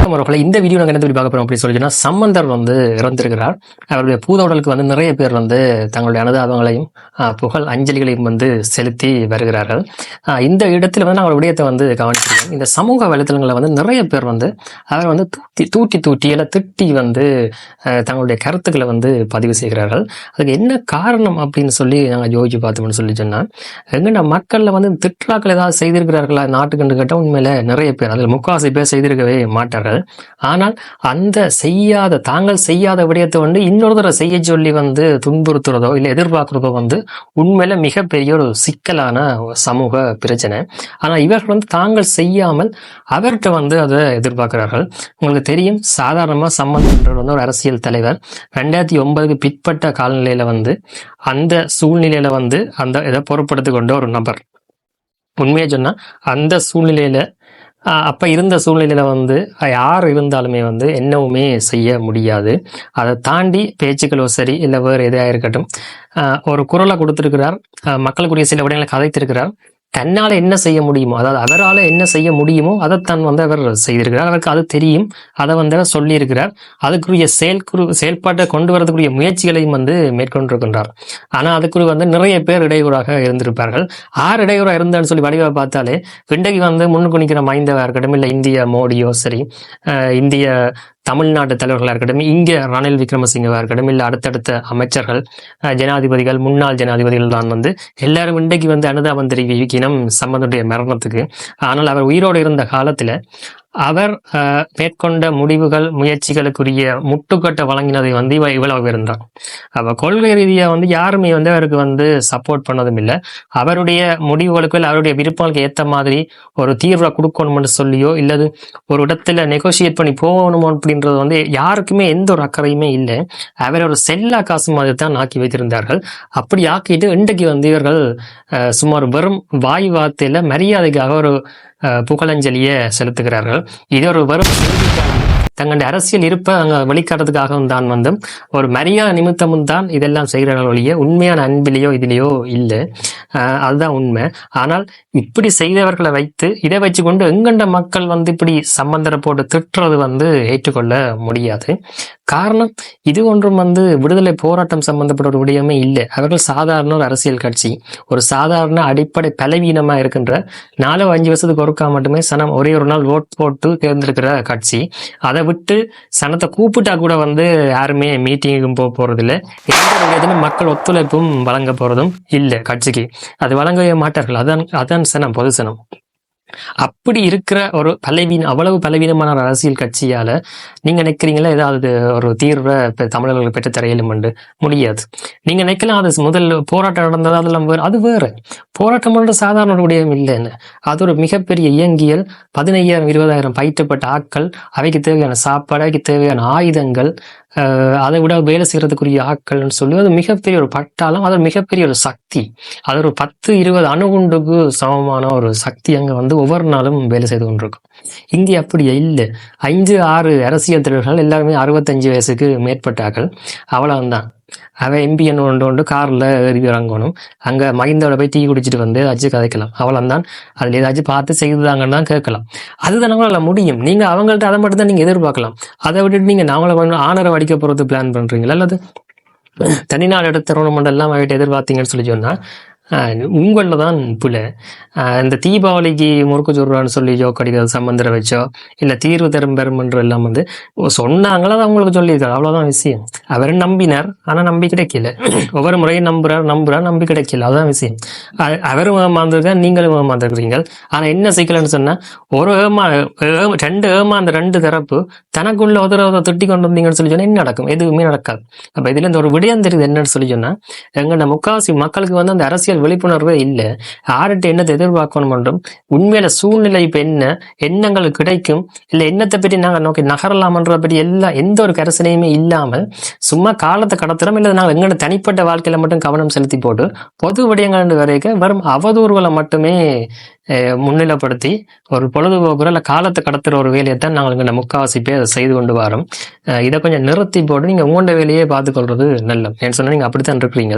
அவர்களை இந்த வீடியோ நாங்கள் என்ன சொல்லி பார்க்க போறோம் அப்படின்னு சொல்லிச்சுன்னா, சம்பந்தர் இறந்திருக்கிறார். அவருடைய பூதவுடலுக்கு நிறைய பேர் தங்களுடைய அனுதாபங்களையும் புகழ் அஞ்சலிகளையும் செலுத்தி வருகிறார்கள். இந்த இடத்துல நாங்கள் விடயத்தை கவனிச்சிருக்கோம். இந்த சமூக வலைத்தளங்களில் நிறைய பேர் அவர் தூட்டி இல்லை திட்டி தங்களுடைய கருத்துக்களை பதிவு செய்கிறார்கள். அதுக்கு என்ன காரணம் அப்படின்னு சொல்லி நாங்கள் யோசிச்சு பார்த்தோம்னு சொல்லி சொன்னால், எங்கட மக்கள்ல திட்டுறாக்கள் ஏதாவது செய்திருக்கிறார்களா நாட்டுக்கு கேட்டால் உண்மையில நிறைய பேர், அதில் முக்காவாசி பேர் செய்திருக்கவே மாட்டார்கள். ஆனால் அந்த தாங்கள் செய்யாத விடயத்தை இன்னொருத்தரை செய்ய சொல்லி துன்புறுத்துறதோ இல்லை எதிர்பார்க்கிறதோ உண்மையில மிகப்பெரிய ஒரு சிக்கலான சமூக பிரச்சனை. ஆனால் இவர்கள் தாங்கள் செய்யாமல் அவர்கிட்ட அதை எதிர்பார்க்கிறார்கள். உங்களுக்கு தெரியும், சாதாரணமா சம்பந்தம் ஒரு அரசியல் தலைவர் 2009 பிற்பட்ட காலநிலையில அந்த சூழ்நிலையில அந்த இதை பொறுப்படுத்தி கொண்ட ஒரு நபர். உண்மையை சொன்னா அந்த சூழ்நிலையில அப்ப இருந்த சூழ்நிலையில யார் இருந்தாலுமே என்னவுமே செய்ய முடியாது. அதை தாண்டி பேச்சுக்களோ சரி இல்லை வேறு எதையா இருக்கட்டும், ஒரு குரலை கொடுத்திருக்கிறார், மக்களுக்குரிய சில விடயங்களை கதைத்திருக்கிறார். தன்னால என்ன செய்ய முடியுமோ, அதாவது அவரால் என்ன செய்ய முடியுமோ அதைத்தான் அவர் செய்திருக்கிறார். அவருக்கு அது தெரியும், அதை அவர் சொல்லியிருக்கிறார். அதுக்குரிய செயல்பாட்டை கொண்டு வரதுக்குரிய முயற்சிகளையும் மேற்கொண்டிருக்கின்றார். ஆனா அதுக்குரிய நிறைய பேர் இடையூறாக இருந்திருப்பார்கள். ஆறு இடையூறாக இருந்தான்னு சொல்லி வடிவா பார்த்தாலே இன்றைக்கு முன்னுக்கு நிற்கிற மைந்தவா இருக்கட்டும், இல்லை இந்திய மோடியோ சரி, இந்திய தமிழ்நாட்டு தலைவர்களாக இருக்கட்டும், இங்கே ரணில் விக்ரமசிங்கவா இருக்கட்டும், இல்லை அடுத்தடுத்த அமைச்சர்கள், ஜனாதிபதிகள், முன்னாள் ஜனாதிபதிகள் தான் எல்லாரும் இன்றைக்கு அனுதாபம் தெரிவிக்கணும் சம்பந்தனுடைய மரணத்துக்கு. ஆனால் அவர் உயிரோடு இருந்த காலத்துல அவர் மேற்கொண்ட முடிவுகள் முயற்சிகளுக்குரிய முட்டுக்கட்டை வழங்கினதை இவ்வளவு இருந்தார். அவ கொள்கை ரீதியா யாருமே அவருக்கு சப்போர்ட் பண்ணதும் இல்லை. அவருடைய முடிவுகளுக்கு அவருடைய விருப்பங்களுக்கு ஏற்ற மாதிரி ஒரு தீர்வை கொடுக்கணும்னு சொல்லியோ இல்லது ஒரு இடத்துல நெகோசியேட் பண்ணி போகணுமோ அப்படின்றது யாருக்குமே எந்த ஒரு அக்கறையுமே இல்லை. அவர் ஒரு செல்லா காசு மாதிரி தான் ஆக்கி வைத்திருந்தார்கள். அப்படி ஆக்கிட்டு இன்றைக்கு இவர்கள் சுமார் வெறும் வாய் வார்த்தையில மரியாதைக்காக ஒரு புகழஞ்சலியை செலுத்துகிறார்கள். இது ஒரு வரும் தங்களுடைய அரசியல் இருப்ப அங்க வெளிக்காட்டுறதுக்காகவும் தான் ஒரு மரியாதை நிமித்தமும் தான் இதெல்லாம் செய்கிறார்கள் ஒழிய உண்மையான அன்பிலேயோ இதிலேயோ இல்லை. அதுதான் உண்மை. ஆனால் இப்படி செய்தவர்களை வைத்து இதை வச்சு கொண்டு எங்கண்ட மக்கள் இப்படி சம்பந்தரை போட்டு திட்டுறது ஏற்றுக்கொள்ள முடியாது. காரணம், இது ஒன்றும் விடுதலை போராட்டம் சம்பந்தப்பட்ட ஒரு விடயமே இல்லை. அவர்கள் சாதாரண ஒரு அரசியல் கட்சி, ஒரு சாதாரண அடிப்படை பலவீனமா இருக்கின்ற 4-5 வருஷத்துக்கு ஒருக்கா மட்டுமே சனம் ஒரே ஒரு நாள் ஓட் போட்டு தேர்ந்தெடுக்கிற கட்சி. அதை விட்டு சனத்தை கூப்பிட்டா கூட யாருமே மீட்டிங்கும் போறது இல்லை. எந்த விடயத்திலும் மக்கள் ஒத்துழைப்பும் வழங்க போறதும் இல்லை கட்சிக்கு. அது வழங்கவே மாட்டார்கள். அதான் சனம், பொது சனம். அப்படி இருக்கிற ஒரு அவ்வளவு பலவீனமான ஒரு அரசியல் கட்சியால நீங்க நினைக்கிறீங்களா ஏதாவது ஒரு தீர்வை தமிழர்கள் பெற்று தரையிலும் முடியாது. நீங்க நினைக்கலாம் அது முதல் போராட்டம் நடந்தது, அதெல்லாம் வேறு. அது வேறு போராட்டம் சாதாரண ஒரு விடயம் இல்லைன்னு. அது ஒரு மிகப்பெரிய இயங்கியல். 15,000-20,000 பயிற்றப்பட்ட ஆட்கள், அவைக்கு தேவையான சாப்பாடு, அவைக்கு தேவையான ஆயுதங்கள், அதை விட வேலை செய்யறதுக்குரிய ஆட்கள்னு சொல்லி அது மிகப்பெரிய ஒரு பட்டாளம். அது மிகப்பெரிய ஒரு சக்தி. அது ஒரு 10-20 அணுகுண்டுக்கு சமமான ஒரு சக்தி அங்க ஒவ்வொரு நாளும் வேலை செய்து கொண்டிருக்கும். இந்தியா அப்படியே இல்லை. 5-6 அரசியல் தலைவர்கள் எல்லாருமே 65 வயசுக்கு மேற்பட்டார்கள். அவ்வளவுதான். அவன் எம்பி ஒன்று கார்ல ஏறி இறங்கணும், அங்க மகிந்தோட போய் டீ குடிச்சிட்டு ஏதாச்சும் கதைக்கலாம். அவ்வளவுதான். அதுல ஏதாச்சும் பார்த்து செய்துதாங்கன்னு தான் கேட்கலாம். அதுதான் நம்மளால முடியும். நீங்க அவங்கள்ட்ட அதை மட்டும் தான் நீங்க எதிர்பார்க்கலாம். அதை விட்டுட்டு நீங்க நாமளை ஆணரை வடிக்க போறது பிளான் பண்றீங்களா அல்லது தனிநாடு எடுத்துறோம் எல்லாம் அவர்கிட்ட எதிர்பார்த்தீங்கன்னு சொல்லி சொன்னா உங்களில் தான் புல. இந்த தீபாவளிக்கு முறுக்கு சொல்றான்னு சொல்லி ஜோக் அடிக்கிறது சம்பந்தரை வச்சோ இல்லை தீர்வு தரும் பெருமன்ற எல்லாம் சொன்னாங்களோ அதை அவங்களுக்கு சொல்லியிருக்காரு. அவ்வளவுதான் விஷயம். அவர் நம்பினார், ஆனா நம்பி கிடைக்கல. ஒவ்வொரு முறையும் நம்புறார், நம்பி கிடைக்கல. அதுதான் விஷயம். அவரும் ஏமாந்துருக்கார், நீங்களும் ஏமாந்துருக்கிறீங்க. ஆனா என்ன சிக்கலன்னு சொன்னா, ஒரு அந்த 2 தரப்பு தனக்குள்ள உதர திட்டி கொண்டு வந்தீங்கன்னு சொல்லி சொன்னா என்ன நடக்கும்? எதுவுமே நடக்காது. அப்ப இதுல இந்த ஒரு விடயம் தெரியுது என்னன்னு சொல்லி சொன்னா, எங்க முக்காவாசி மக்களுக்கு அந்த அரசியல் விழிப்புணர்வே இல்லை. யார்கிட்ட என்னத்தை எதிர்பார்க்கணும் என்றும், உண்மையில சூழ்நிலை இப்ப என்ன, எண்ணங்கள் கிடைக்கும் இல்லை என்னத்தை பற்றி நாங்கள் நோக்கி நகரலாம்ன்றதை பற்றி எந்த ஒரு கரசனையுமே இல்லாமல் சும்மா காலத்தை கடத்துறோம். இல்லை நாங்கள் எங்களோட தனிப்பட்ட வாழ்க்கையில மட்டும் கவனம் செலுத்தி போட்டு பொது விடயங்கள் வரைக்கும் வரும் அவதூறுகளை மட்டுமே முன்னிலைப்படுத்தி ஒரு பொழுதுபோக்குற இல்லை காலத்தை கடத்துற ஒரு வேலையை தான் நாங்கள் இங்கே முக்காவாசி பேர் செய்து கொண்டு வரோம். இதை கொஞ்சம் நிறுத்தி போட்டு நீங்க உங்களோட வேலையே பார்த்துக்கொள்றது நல்லது. ஏன்னு சொன்னா நீங்க அப்படித்தான் இருக்கிறீங்க.